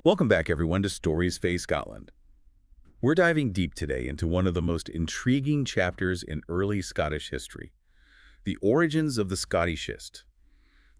Welcome back, everyone, to Stories Face Scotland. We're diving deep today into one of the most intriguing chapters in early Scottish history, the origins of the Scotti schist,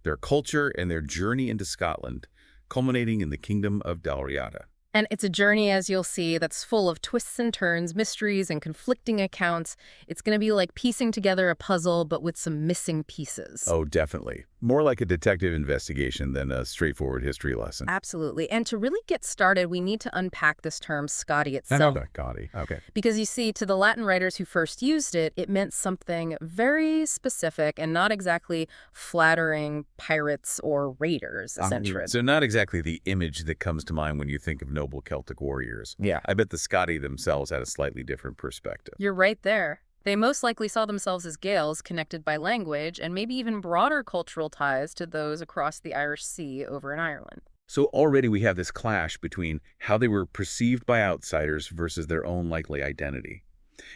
their culture and their journey into Scotland, culminating in the Kingdom of Dal Raita. And it's a journey, as you'll see, that's full of twists and turns, mysteries and conflicting accounts. It's going to be like piecing together a puzzle, but with some missing pieces. Oh, definitely. More like a detective investigation than a straightforward history lesson. Absolutely. And to really get started, we need to unpack this term Scotti itself. Scotti. Okay. Because you see, to the Latin writers who first used it, it meant something very specific and not exactly flattering pirates or raiders, essentially. So not exactly the image that comes to mind when you think of noble Celtic warriors. Yeah. I bet the Scotti themselves had a slightly different perspective. You're right there. They most likely saw themselves as Gaels connected by language and maybe even broader cultural ties to those across the Irish Sea over in Ireland. So already we have this clash between how they were perceived by outsiders versus their own likely identity.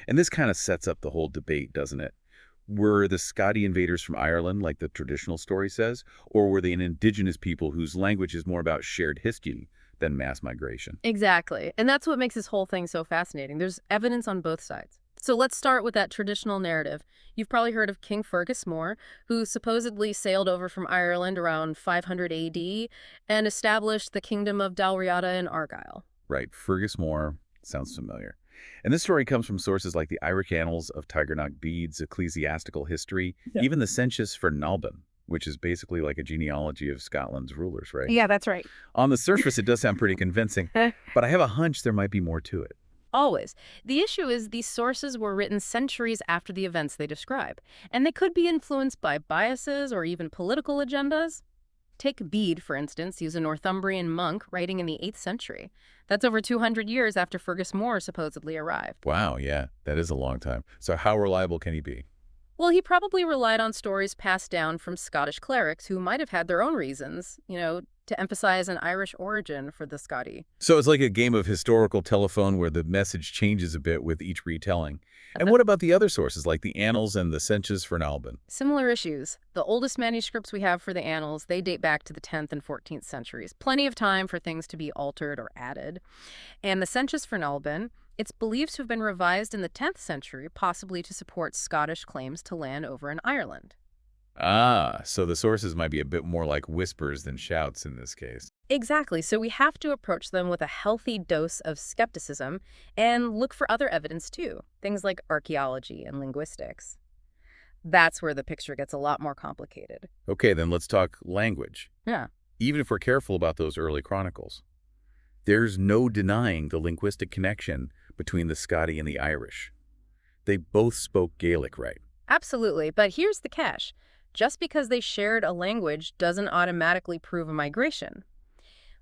And this kind of sets up the whole debate, doesn't it? Were the Scotti invaders from Ireland, like the traditional story says, or were they an indigenous people whose language is more about shared history than mass migration? Exactly. And that's what makes this whole thing so fascinating. There's evidence on both sides. So let's start with that traditional narrative. You've probably heard of King Fergus Mór, who supposedly sailed over from Ireland around 500 AD and established the Kingdom of Dal Raita in Argyll. Right, Fergus Mór sounds familiar. And this story comes from sources like the Irish Annals of Tigernach Bede's ecclesiastical history, even the Census for Nalban, which is basically like a genealogy of Scotland's rulers, right? Yeah, that's right. On the surface, it does sound pretty convincing, but I have a hunch there might be more to it. Always. The issue is these sources were written centuries after the events they describe, and they could be influenced by biases or even political agendas. Take Bede, for instance. He's a Northumbrian monk writing in the 8th century. That's over 200 years after Fergus Mór supposedly arrived. Wow, yeah, that is a long time. So how reliable can he be? Well, he probably relied on stories passed down from Scottish clerics who might have had their own reasons, to emphasize an Irish origin for the Scotti. So it's like a game of historical telephone where the message changes a bit with each retelling. And what about the other sources like the Annals and the Census for Nalban? Similar issues. The oldest manuscripts we have for the Annals, they date back to the 10th and 14th centuries. Plenty of time for things to be altered or added. And the Census for Nalban, it's believed to have been revised in the 10th century, possibly to support Scottish claims to land over in Ireland. Ah, so the sources might be a bit more like whispers than shouts in this case. Exactly. So we have to approach them with a healthy dose of skepticism and look for other evidence too, things like archaeology and linguistics. That's where the picture gets a lot more complicated. Okay, then let's talk language. Yeah. Even if we're careful about those early chronicles, there's no denying the linguistic connection between the Scotti and the Irish. They both spoke Gaelic, right? Absolutely. But here's the catch. Just because they shared a language doesn't automatically prove a migration.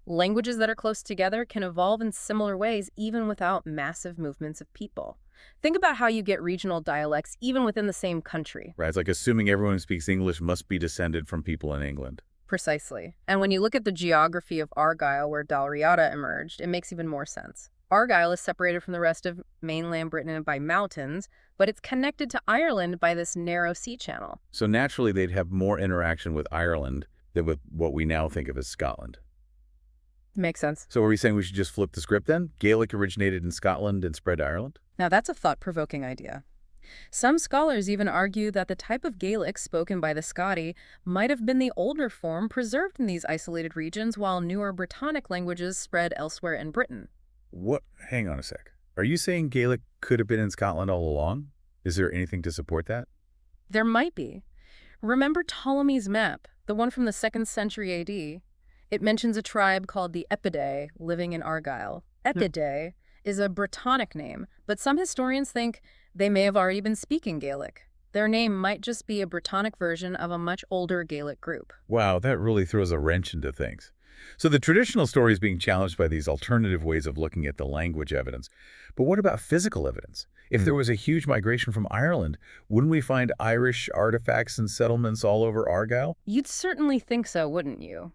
Languages that are close together can evolve in similar ways even without massive movements of people. Think about how you get regional dialects even within the same country. Right, it's like assuming everyone who speaks English must be descended from people in England. Precisely. And when you look at the geography of Argyll, where Dal Raita emerged, it makes even more sense. Argyll is separated from the rest of mainland Britain by mountains, but it's connected to Ireland by this narrow sea channel. So naturally, they'd have more interaction with Ireland than with what we now think of as Scotland. Makes sense. So are we saying we should just flip the script then? Gaelic originated in Scotland and spread to Ireland? Now that's a thought-provoking idea. Some scholars even argue that the type of Gaelic spoken by the Scotti might have been the older form preserved in these isolated regions while newer Brittonic languages spread elsewhere in Britain. What? Hang on a sec. Are you saying Gaelic could have been in Scotland all along? Is there anything to support that? There might be. Remember Ptolemy's map, the one from the 2nd century AD? It mentions a tribe called the Epidae living in Argyll. Epidae is a Brittonic name, but some historians think they may have already been speaking Gaelic. Their name might just be a Brittonic version of a much older Gaelic group. Wow, that really throws a wrench into things. So the traditional story is being challenged by these alternative ways of looking at the language evidence. But what about physical evidence? If there was a huge migration from Ireland, wouldn't we find Irish artifacts and settlements all over Argyll? You'd certainly think so, wouldn't you?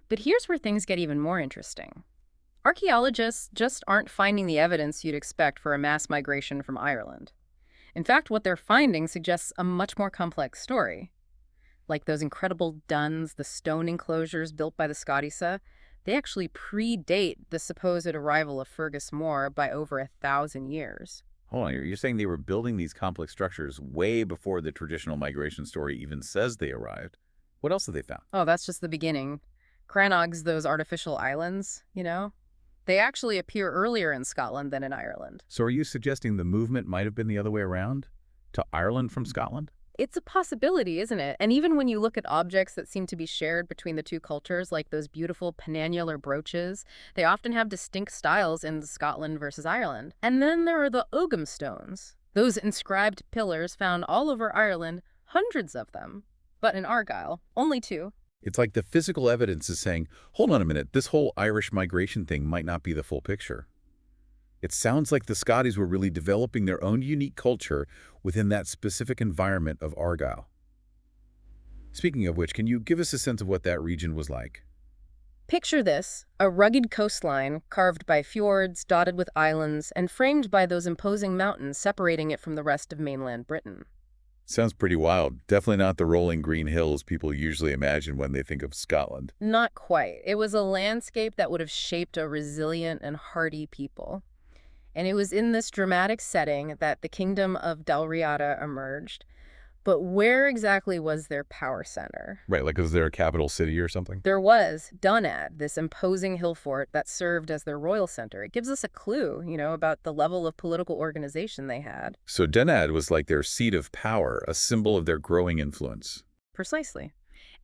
But here's where things get even more interesting. Archaeologists just aren't finding the evidence you'd expect for a mass migration from Ireland. In fact, what they're finding suggests a much more complex story. Like those incredible duns, the stone enclosures built by the Scotti, They actually predate the supposed arrival of Fergus Moore by over 1,000 years. Hold on, you're saying they were building these complex structures way before the traditional migration story even says they arrived. What else have they found? Oh, that's just the beginning. Cranog's, those artificial islands, they actually appear earlier in Scotland than in Ireland. So are you suggesting the movement might have been the other way around? To Ireland from Scotland? It's a possibility, isn't it? And even when you look at objects that seem to be shared between the two cultures, like those beautiful penannular brooches, they often have distinct styles in Scotland versus Ireland. And then there are the Ogham stones, those inscribed pillars found all over Ireland, hundreds of them. But in Argyll, only two. It's like the physical evidence is saying, hold on a minute, this whole Irish migration thing might not be the full picture. It sounds like the Scotties were really developing their own unique culture within that specific environment of Argyll. Speaking of which, can you give us a sense of what that region was like? Picture this, a rugged coastline carved by fjords, dotted with islands, and framed by those imposing mountains separating it from the rest of mainland Britain. Sounds pretty wild. Definitely not the rolling green hills people usually imagine when they think of Scotland. Not quite. It was a landscape that would have shaped a resilient and hardy people. And it was in this dramatic setting that the Kingdom of Dal Raita emerged. But where exactly was their power center? Right, like is there a capital city or something? There was Dunad, this imposing hill fort that served as their royal center. It gives us a clue, about the level of political organization they had. So Denad was like their seat of power, a symbol of their growing influence. Precisely.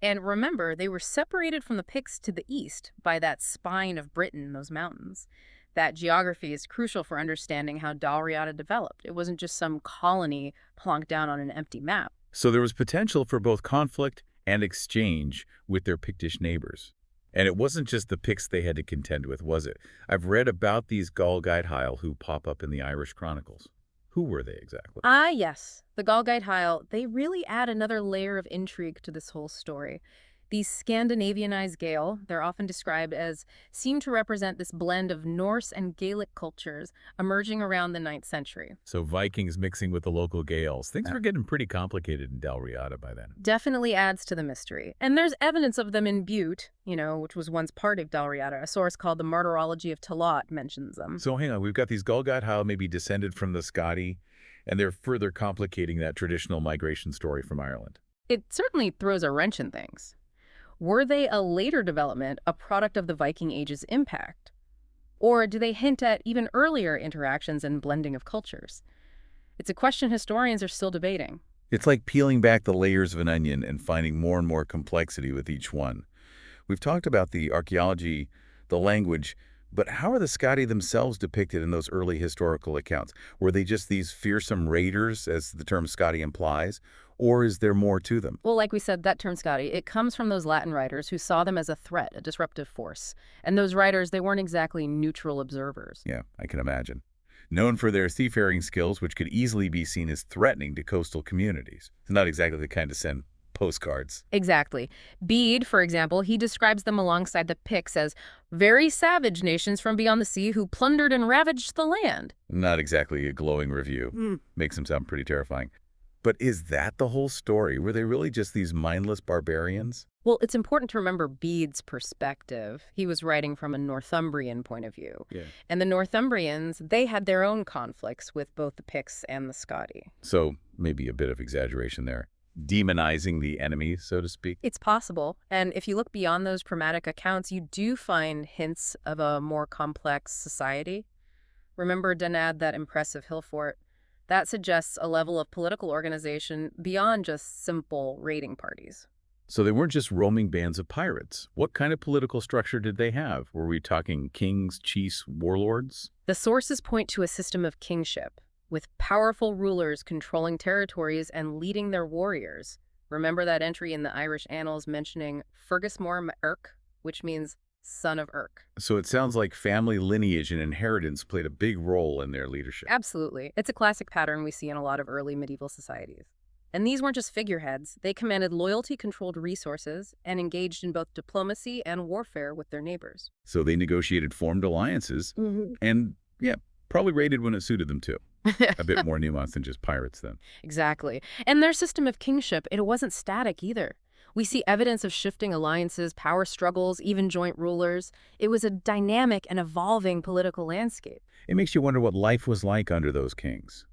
And remember, they were separated from the Picts to the east by that spine of Britain, those mountains. That geography is crucial for understanding how Dal Raita developed. It wasn't just some colony plonked down on an empty map. So there was potential for both conflict and exchange with their Pictish neighbors. And it wasn't just the Picts they had to contend with, was it? I've read about these Galgaid Hyle who pop up in the Irish Chronicles. Who were they exactly? Ah, yes. The Galgaid Hyle, they really add another layer of intrigue to this whole story. These Scandinavianized Gael, they're often described as, seem to represent this blend of Norse and Gaelic cultures emerging around the 9th century. So Vikings mixing with the local Gaels. Things were getting pretty complicated in Dal Raita by then. Definitely adds to the mystery. And there's evidence of them in Bute, which was once part of Dal Raita. A source called the Martyrology of Talat mentions them. So hang on, we've got these Galgaid Hyle maybe descended from the Scotti, and they're further complicating that traditional migration story from Ireland. It certainly throws a wrench in things. Were they a later development, a product of the Viking Age's impact? Or do they hint at even earlier interactions and blending of cultures? It's a question historians are still debating. It's like peeling back the layers of an onion and finding more and more complexity with each one. We've talked about the archaeology, the language, but how are the Scotti themselves depicted in those early historical accounts? Were they just these fearsome raiders, as the term Scotti implies, or is there more to them? Well, like we said, that term Scotti, it comes from those Latin writers who saw them as a threat, a disruptive force. And those writers, they weren't exactly neutral observers. Yeah, I can imagine. Known for their seafaring skills, which could easily be seen as threatening to coastal communities. It's not exactly the kind to send postcards. Exactly. Bede, for example, he describes them alongside the Picts as very savage nations from beyond the sea who plundered and ravaged the land. Not exactly a glowing review. Makes them sound pretty terrifying. But is that the whole story? Were they really just these mindless barbarians? Well, it's important to remember Bede's perspective. He was writing from a Northumbrian point of view. Yeah. And the Northumbrians, they had their own conflicts with both the Picts and the Scotti. So maybe a bit of exaggeration there. Demonizing the enemy, so to speak. It's possible. And if you look beyond those dramatic accounts, you do find hints of a more complex society. Remember Dunad, that impressive hill fort? That suggests a level of political organization beyond just simple raiding parties. So they weren't just roaming bands of pirates. What kind of political structure did they have? Were we talking kings, chiefs, warlords? The sources point to a system of kingship, with powerful rulers controlling territories and leading their warriors. Remember that entry in the Irish annals mentioning Fergus Moore Mac, which means son of Irk. So it sounds like family lineage and inheritance played a big role in their leadership. Absolutely. It's a classic pattern we see in a lot of early medieval societies. And these weren't just figureheads. They commanded loyalty-controlled resources and engaged in both diplomacy and warfare with their neighbors. So they negotiated formed alliances and, yeah, probably raided when it suited them too. A bit more nuanced than just pirates then. Exactly. And their system of kingship, it wasn't static either. We see evidence of shifting alliances, power struggles, even joint rulers. It was a dynamic and evolving political landscape. It makes you wonder what life was like under those kings.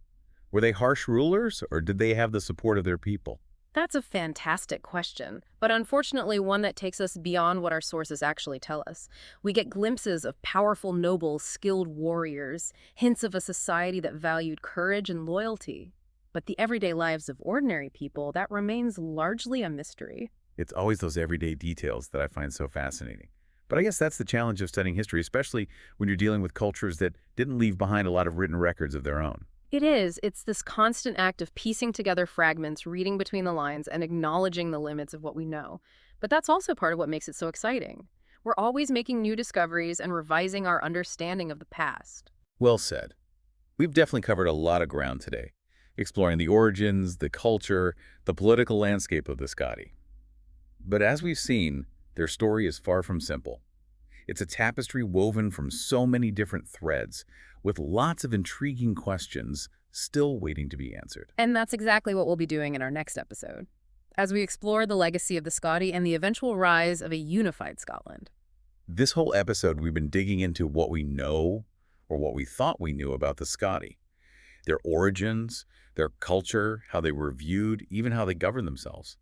Were they harsh rulers, or did they have the support of their people? That's a fantastic question, but unfortunately one that takes us beyond what our sources actually tell us. We get glimpses of powerful nobles, skilled warriors, hints of a society that valued courage and loyalty. But the everyday lives of ordinary people, that remains largely a mystery. It's always those everyday details that I find so fascinating. But I guess that's the challenge of studying history, especially when you're dealing with cultures that didn't leave behind a lot of written records of their own. It is. It's this constant act of piecing together fragments, reading between the lines, and acknowledging the limits of what we know. But that's also part of what makes it so exciting. We're always making new discoveries and revising our understanding of the past. Well said. We've definitely covered a lot of ground today, exploring the origins, the culture, the political landscape of the Scotti. But as we've seen, their story is far from simple. It's a tapestry woven from so many different threads, with lots of intriguing questions still waiting to be answered. And that's exactly what we'll be doing in our next episode, as we explore the legacy of the Scotti and the eventual rise of a unified Scotland. This whole episode, we've been digging into what we know, or what we thought we knew about the Scotti, their origins, their culture, how they were viewed, even how they governed themselves.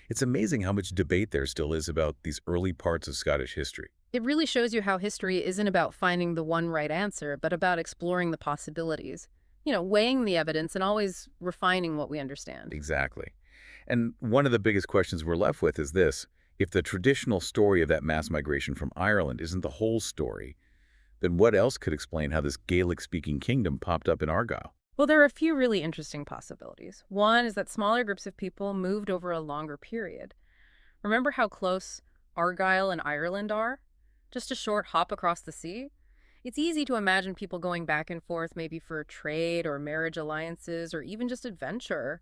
It's amazing how much debate there still is about these early parts of Scottish history. It really shows you how history isn't about finding the one right answer, but about exploring the possibilities. Weighing the evidence and always refining what we understand. Exactly. And one of the biggest questions we're left with is this: if the traditional story of that mass migration from Ireland isn't the whole story, then what else could explain how this Gaelic-speaking kingdom popped up in Argyll? Well, there are a few really interesting possibilities. One is that smaller groups of people moved over a longer period. Remember how close Argyll and Ireland are? Just a short hop across the sea? It's easy to imagine people going back and forth maybe for trade or marriage alliances or even just adventure.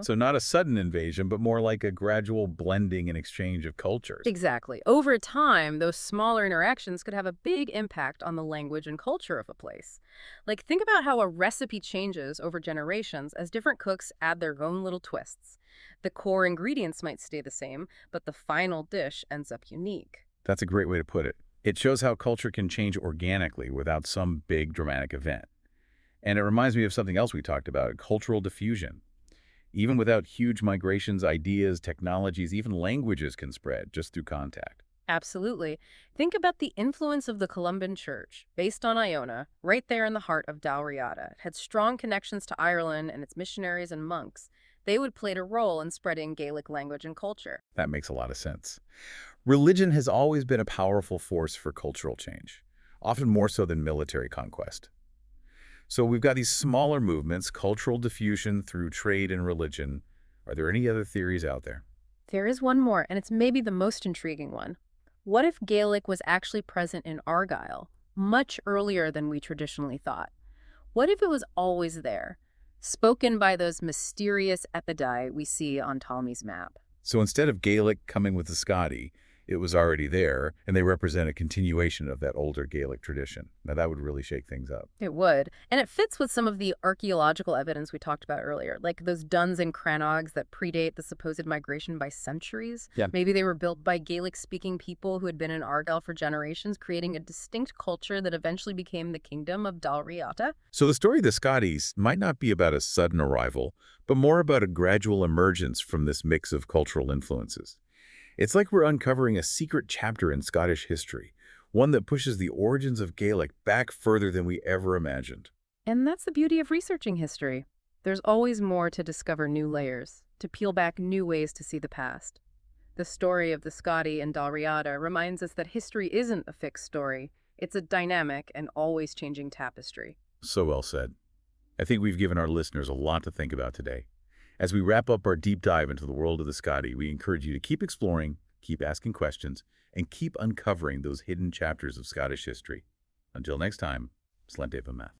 So not a sudden invasion, but more like a gradual blending and exchange of cultures. Exactly. Over time, those smaller interactions could have a big impact on the language and culture of a place. Like, think about how a recipe changes over generations as different cooks add their own little twists. The core ingredients might stay the same, but the final dish ends up unique. That's a great way to put it. It shows how culture can change organically without some big dramatic event. And it reminds me of something else we talked about: cultural diffusion. Even without huge migrations, ideas, technologies, even languages can spread just through contact. Absolutely. Think about the influence of the Columban Church, based on Iona, right there in the heart of Dal Raita. It had strong connections to Ireland and its missionaries and monks. They would play a role in spreading Gaelic language and culture. That makes a lot of sense. Religion has always been a powerful force for cultural change, often more so than military conquest. So we've got these smaller movements, cultural diffusion through trade and religion. Are there any other theories out there? There is one more, and it's maybe the most intriguing one. What if Gaelic was actually present in Argyll, much earlier than we traditionally thought? What if it was always there, spoken by those mysterious epidi we see on Ptolemy's map? So instead of Gaelic coming with the Scotti, it was already there, and they represent a continuation of that older Gaelic tradition. Now, that would really shake things up. It would. And it fits with some of the archaeological evidence we talked about earlier, like those duns and crannogs that predate the supposed migration by centuries. Yeah. Maybe they were built by Gaelic-speaking people who had been in Argyll for generations, creating a distinct culture that eventually became the Kingdom of Dal Raita. So the story of the Scottis might not be about a sudden arrival, but more about a gradual emergence from this mix of cultural influences. It's like we're uncovering a secret chapter in Scottish history, one that pushes the origins of Gaelic back further than we ever imagined. And that's the beauty of researching history. There's always more to discover new layers, to peel back new ways to see the past. The story of the Scotti and Dal Raita reminds us that history isn't a fixed story. It's a dynamic and always changing tapestry. So well said. I think we've given our listeners a lot to think about today. As we wrap up our deep dive into the world of the Scotti, we encourage you to keep exploring, keep asking questions, and keep uncovering those hidden chapters of Scottish history. Until next time, Slán David Math.